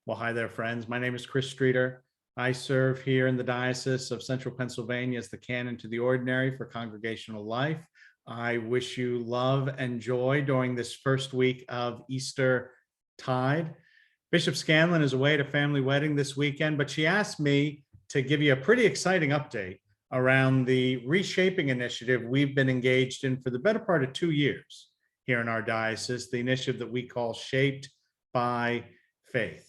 Well, hi there, friends. My name is Chris Streeter. I serve here in the Diocese of Central Pennsylvania as the canon to the ordinary for congregational life. I wish you love and joy during this first week of Easter tide. Bishop Scanlon is away at a family wedding this weekend, but she asked me to give you a pretty exciting update around the reshaping initiative we've been engaged in for the better part of 2 years here in our diocese, the initiative that we call Shaped by Faith.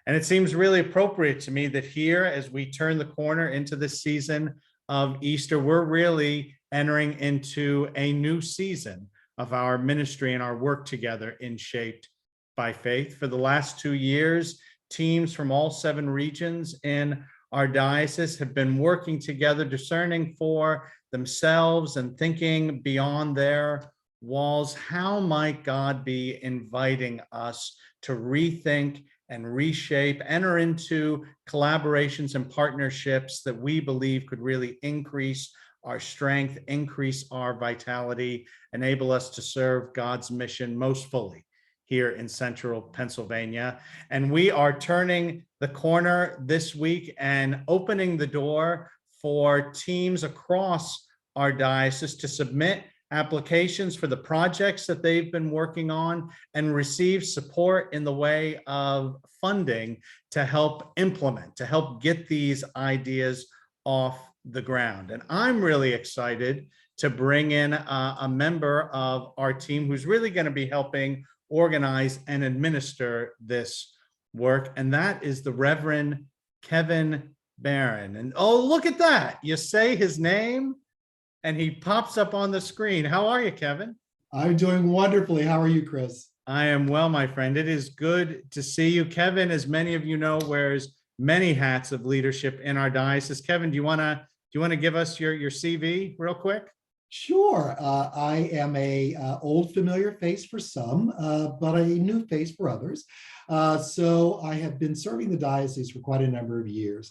And it seems really appropriate to me that here, as we turn the corner into the season of Easter, we're really entering into a new season of our ministry and our work together in Shaped by Faith. For the last 2 years, teams from all 7 regions in our diocese have been working together, discerning for themselves and thinking beyond their walls. How might God be inviting us to rethink and reshape, enter into collaborations and partnerships that we believe could really increase our strength, increase our vitality, enable us to serve God's mission most fully here in central Pennsylvania. And we are turning the corner this week and opening the door for teams across our diocese to submit applications for the projects that they've been working on and receive support in the way of funding to help implement, to help get these ideas off the ground. And I'm really excited to bring in a member of our team who's really going to be helping organize and administer this work. And that is the Reverend Kevin Barron. And oh, look at that. You say his name and he pops up on the screen. How are you, Kevin? I'm doing wonderfully. How are you, Chris? I am well, my friend. It is good to see you. Kevin, as many of you know, wears many hats of leadership in our diocese. Kevin, do you want to give us your CV real quick? Sure. I am a old familiar face for some, but a new face for others. So I have been serving the diocese for quite a number of years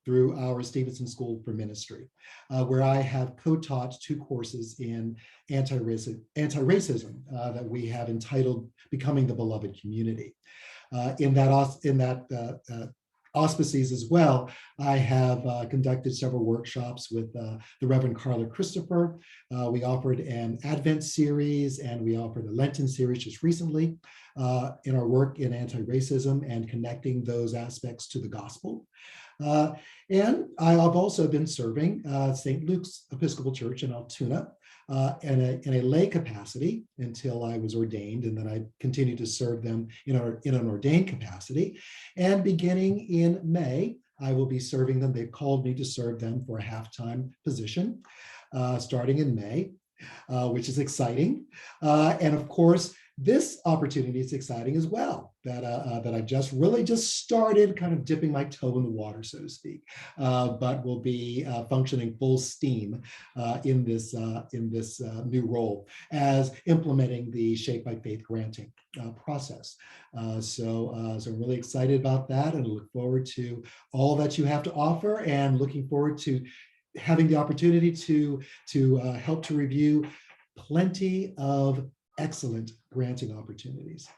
through our Stevenson School for Ministry, where I have co-taught 2 courses in anti-racism that we have entitled "Becoming the Beloved Community." In that auspices as well, I have conducted several workshops with the Reverend Carla Christopher. We offered an Advent series and we offered a Lenten series just recently in our work in anti-racism and connecting those aspects to the gospel. And I have also been serving St. Luke's Episcopal Church in Altoona in a lay capacity until I was ordained, and then I continued to serve them in an ordained capacity. And beginning in May, I will be serving them. They've called me to serve them for a half-time position starting in May, which is exciting. And of course, this opportunity is exciting as well, that I just started kind of dipping my toe in the water, so to speak, but will be functioning full steam in this new role as implementing the Shape by Faith granting process. So I'm really excited about that and look forward to all that you have to offer and looking forward to having the opportunity to help to review plenty of excellent granting opportunities.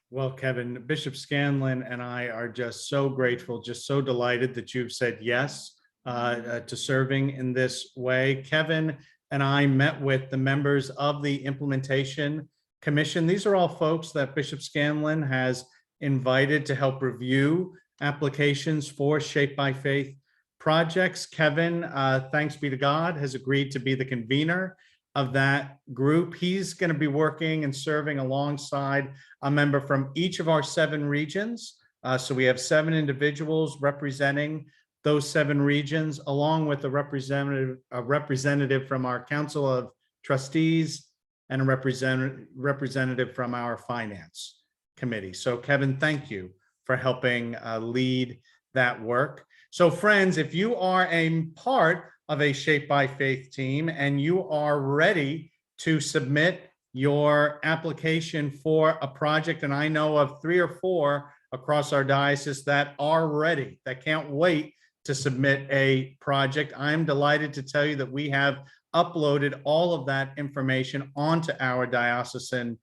Well, Kevin, Bishop Scanlon and I are just so grateful, just so delighted that you've said yes to serving in this way. Kevin and I met with the members of the Implementation Commission. These are all folks that Bishop Scanlon has invited to help review applications for Shape by Faith projects. Kevin, thanks be to God, has agreed to be the convener of that group. He's going to be working and serving alongside a member from each of our 7 regions. So we have 7 individuals representing those 7 regions, along with a representative from our Council of Trustees and a representative from our Finance Committee. So Kevin, thank you for helping lead that work. So friends, if you are a part of a Shape by Faith team and you are ready to submit your application for a project, and I know of 3 or 4 across our diocese that are ready, that can't wait to submit a project, I'm delighted to tell you that we have uploaded all of that information onto our diocesan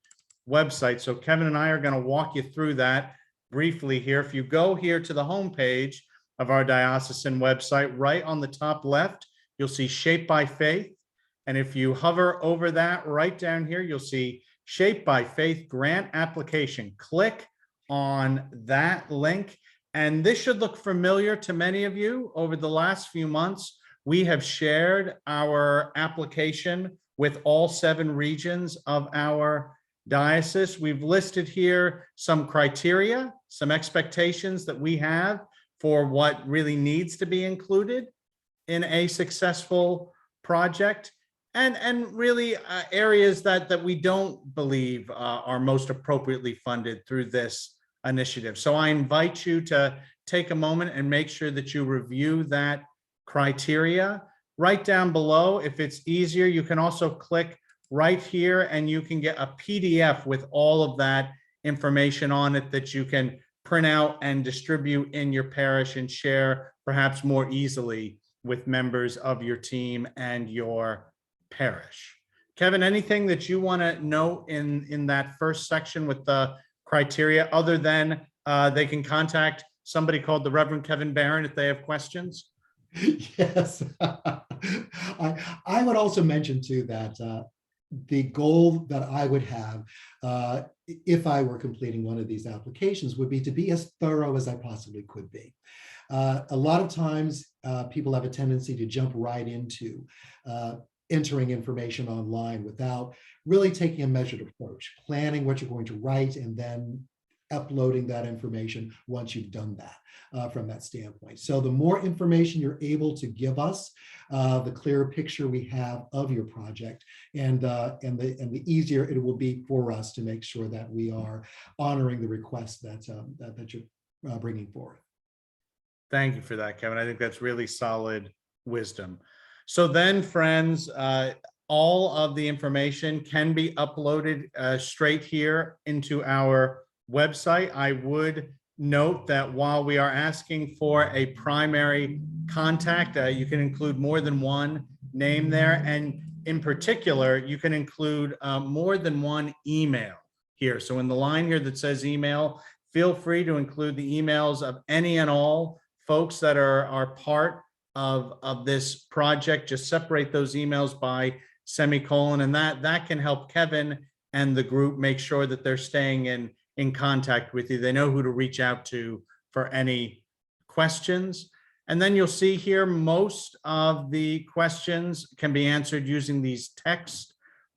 website. So Kevin and I are going to walk you through that. briefly here. If you go here to the homepage of our diocesan website, right on the top left, you'll see Shaped by Faith. And if you hover over that right down here, you'll see Shaped by Faith grant application. Click on that link. And this should look familiar to many of you. Over the last few months, we have shared our application with all 7 regions of our diocese. We've listed here some criteria, some expectations that we have for what really needs to be included in a successful project, and really areas that we don't believe are most appropriately funded through this initiative. So I invite you to take a moment and make sure that you review that criteria. Right down below, if it's easier, you can also click right here and you can get a PDF with all of that information on it that you can print out and distribute in your parish and share perhaps more easily with members of your team and your parish. Kevin, anything that you want to note in that first section with the criteria, other than they can contact somebody called the Reverend Kevin Barron if they have questions? Yes. I would also mention too that the goal that I would have if I were completing one of these applications would be to be as thorough as I possibly could be. A lot of times people have a tendency to jump right into entering information online without really taking a measured approach, planning what you're going to write, and then uploading that information once you've done that from that standpoint. So the more information you're able to give us, the clearer picture we have of your project, and the easier it will be for us to make sure that we are honoring the requests that you're bringing forth. Thank you for that, Kevin. I think that's really solid wisdom. So then, friends, all of the information can be uploaded straight here into our website. I would note that while we are asking for a primary contact, you can include more than one name there. And in particular, you can include more than one email here. So in the line here that says email, feel free to include the emails of any and all folks that are part of this project. Just separate those emails by semicolon, and that can help Kevin and the group make sure that they're staying in contact with you. They know who to reach out to for any questions. And then you'll see here, most of the questions can be answered using these text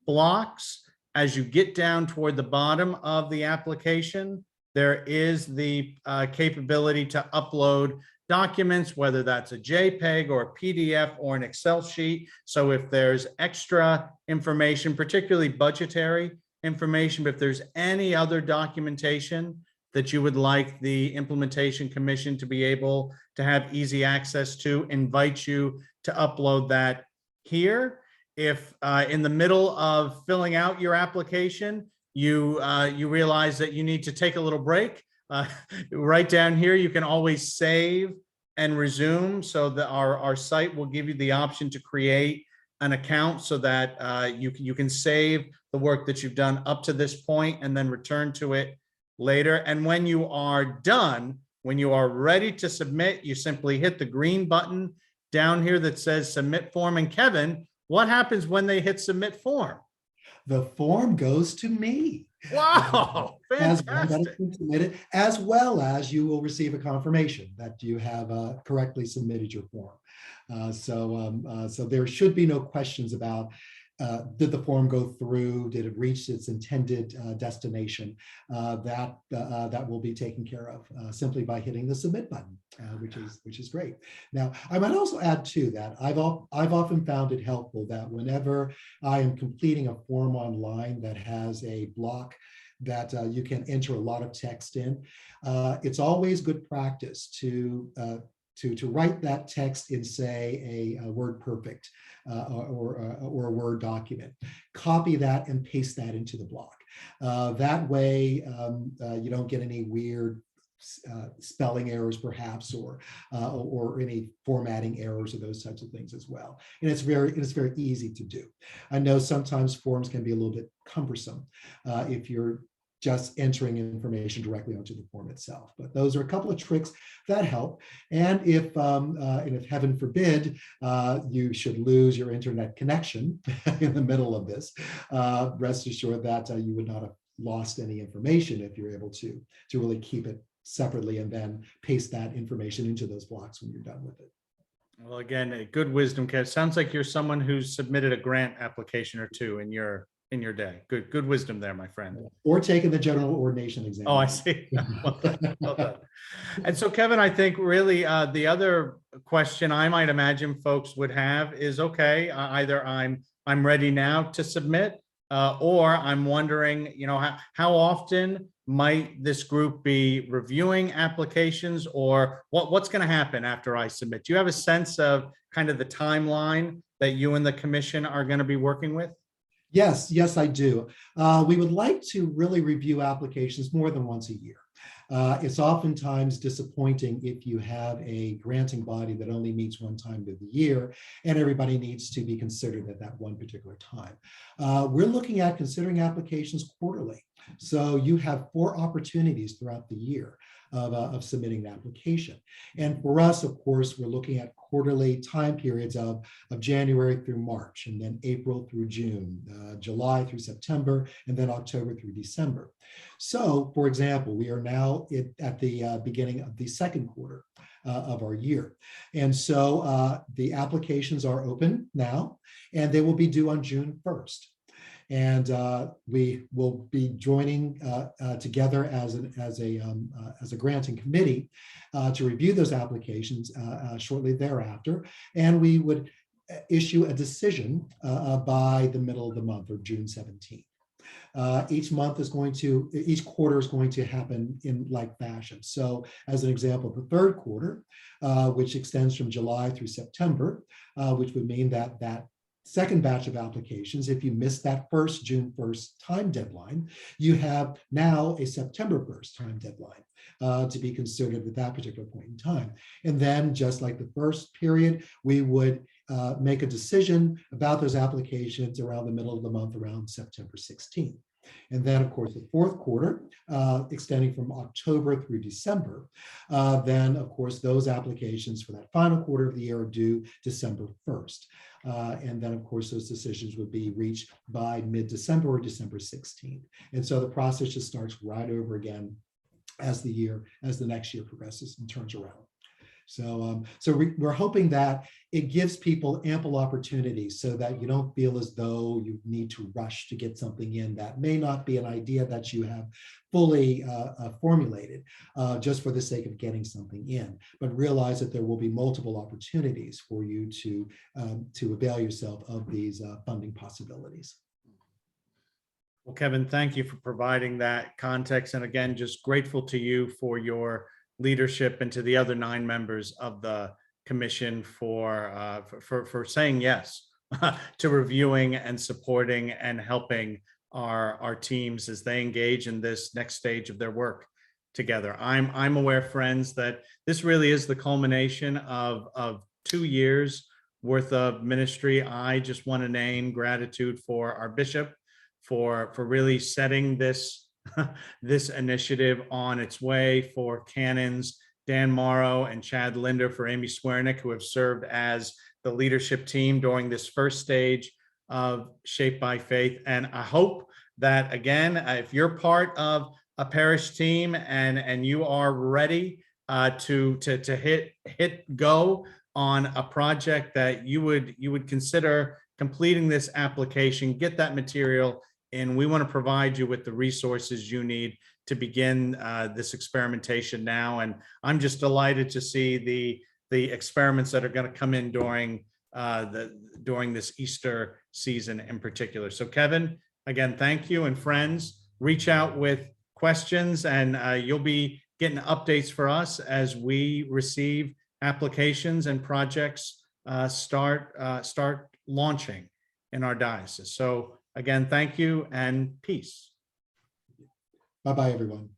blocks. As you get down toward the bottom of the application, there is the capability to upload documents, whether that's a JPEG or a PDF or an Excel sheet. So if there's extra information, particularly budgetary information, but if there's any other documentation that you would like the Implementation Commission to be able to have easy access to, invite you to upload that here. If in the middle of filling out your application, you realize that you need to take a little break, right down here, you can always save and resume, so that our site will give you the option to create an account so that you can save the work that you've done up to this point and then return to it later. And when you are done, when you are ready to submit, you simply hit the green button down here that says submit form. And Kevin, what happens when they hit submit form? The form goes to me. Wow, fantastic. Submitted, as well as you will receive a confirmation that you have correctly submitted your form. So there should be no questions about did the form go through, did it reach its intended destination. That will be taken care of simply by hitting the submit button, which is great. Now, I might also add too that I've often found it helpful that whenever I am completing a form online that has a block that you can enter a lot of text in, it's always good practice to write that text in, say, a Word Perfect or a Word document. Copy that and paste that into the block. That way, you don't get any weird spelling errors, perhaps, or any formatting errors or those types of things as well. And it's very easy to do. I know sometimes forms can be a little bit cumbersome if you're just entering information directly onto the form itself. But those are a couple of tricks that help. And if heaven forbid, you should lose your internet connection in the middle of this, rest assured that you would not have lost any information if you're able to really keep it separately and then paste that information into those blocks when you're done with it. Well, again, a good wisdom, Kev. Sounds like you're someone who's submitted a grant application or two in your day. Good wisdom there, my friend. Or taken the general ordination exam. Oh, I see. Well done. Well done. And so, Kevin, I think really the other question I might imagine folks would have is, okay, either I'm ready now to submit, or I'm wondering, how often might this group be reviewing applications, or what's going to happen after I submit? Do you have a sense of kind of the timeline that you and the commission are going to be working with? Yes, I do. We would like to really review applications more than once a year. It's oftentimes disappointing if you have a granting body that only meets one time of the year, and everybody needs to be considered at that one particular time. We're looking at considering applications quarterly. So you have 4 opportunities throughout the year of submitting an application. And for us, of course, we're looking at quarterly time periods of January through March, and then April through June, July through September, and then October through December. So, for example, we are now at the beginning of the second quarter of our year. And so the applications are open now, and they will be due on June 1st. And we will be joining together as a granting committee to review those applications shortly thereafter. And we would issue a decision by the middle of the month, or June 17th. Each quarter is going to happen in like fashion. So as an example, the third quarter, which extends from July through September, which would mean that second batch of applications, if you missed that first June 1st time deadline, you have now a September 1st time deadline to be considered at that particular point in time. And then, just like the first period, we would make a decision about those applications around the middle of the month, around September 16th. And then, of course, the fourth quarter, extending from October through December, then, of course, those applications for that final quarter of the year are due December 1st. And then, of course, those decisions would be reached by mid-December or December 16th. And so the process just starts right over again as the next year progresses and turns around. So we're hoping that it gives people ample opportunities so that you don't feel as though you need to rush to get something in that may not be an idea that you have fully formulated just for the sake of getting something in, but realize that there will be multiple opportunities for you to avail yourself of these funding possibilities. Well, Kevin, thank you for providing that context. And again, just grateful to you for your leadership, and to the other 9 members of the commission for saying yes to reviewing and supporting and helping our teams as they engage in this next stage of their work together. I'm aware, friends, that this really is the culmination of 2 years worth of ministry. I just want to name gratitude for our bishop for really setting this initiative on its way, for canons Dan Morrow and Chad Linder, for Amy Swernick, who have served as the leadership team during this first stage of Shaped by Faith. And I hope that, again, if you're part of a parish team and you are ready to hit go on a project, that you would consider completing this application, get that material, and we want to provide you with the resources you need to begin this experimentation now. And I'm just delighted to see the experiments that are going to come in during this Easter season in particular. So, Kevin, again, thank you. And friends, reach out with questions, and you'll be getting updates for us as we receive applications and projects start launching in our diocese. So again, thank you and peace. Bye-bye, everyone.